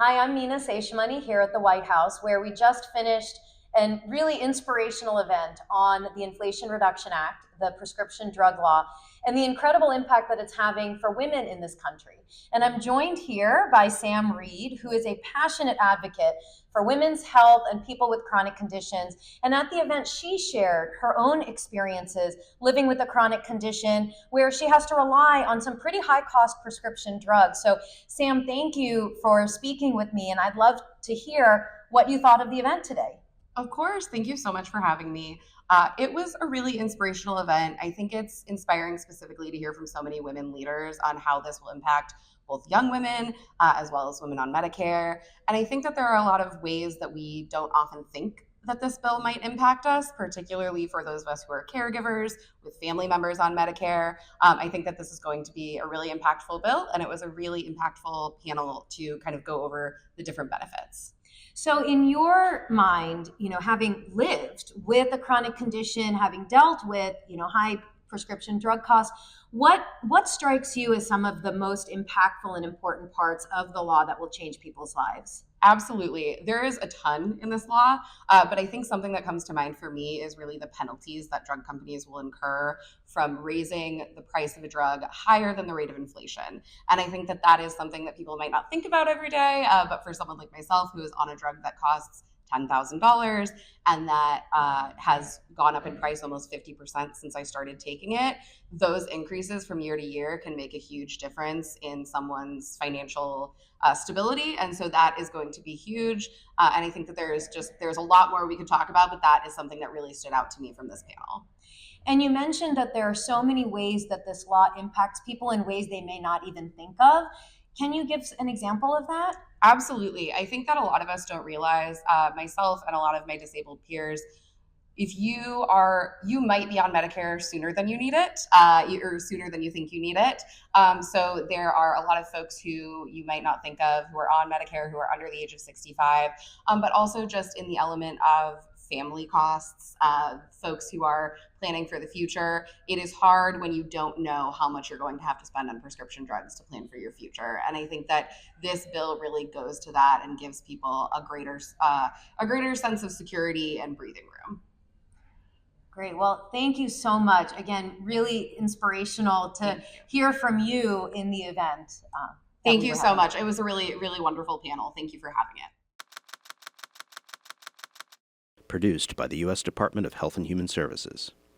Hi, I'm Mina Seishmani here at the White House, where we just finished a really inspirational event on the Inflation Reduction Act, the prescription drug law, and the incredible impact that it's having for women in this country. And I'm joined here by Sam Reed, who is a passionate advocate for women's health and people with chronic conditions. And at the event, she shared her own experiences living with a chronic condition where she has to rely on some pretty high cost prescription drugs. So Sam, thank you for speaking with me, and I'd love to hear what you thought of the event today. Of course. Thank you so much for having me. It was a really inspirational event. I think it's inspiring specifically to hear from so many women leaders on how this will impact both young women as well as women on Medicare. And I think that there are a lot of ways that we don't often think that this bill might impact us, particularly for those of us who are caregivers with family members on Medicare. I think that this is going to be a really impactful bill, and it was a really impactful panel to kind of go over the different benefits. So in your mind, having lived with a chronic condition, having dealt with, high prescription drug costs, what strikes you as some of the most impactful and important parts of the law that will change people's lives? Absolutely. There is a ton in this law, but I think something that comes to mind for me is really the penalties that drug companies will incur from raising the price of a drug higher than the rate of inflation. And I think that that is something that people might not think about every day, but for someone like myself who is on a drug that costs $10,000 and that has gone up in price almost 50% since I started taking it, those increases from year to year can make a huge difference in someone's financial stability. And so that is going to be huge. And I think that there's a lot more we could talk about, but that is something that really stood out to me from this panel. And you mentioned that there are so many ways that this law impacts people in ways they may not even think of. Can you give an example of that? Absolutely. I think that a lot of us don't realize, myself and a lot of my disabled peers, if you might be on Medicare sooner than you need it, or sooner than you think you need it. So there are a lot of folks who you might not think of who are on Medicare who are under the age of 65, but also just in the element of family costs, folks who are planning for the future. It is hard when you don't know how much you're going to have to spend on prescription drugs to plan for your future. And I think that this bill really goes to that and gives people a greater sense of security and breathing room. Great. Well, thank you so much. Again, really inspirational to hear from you in the event. Thank you so much. It was a really, really wonderful panel. Thank you for having it. Produced by the U.S. Department of Health and Human Services.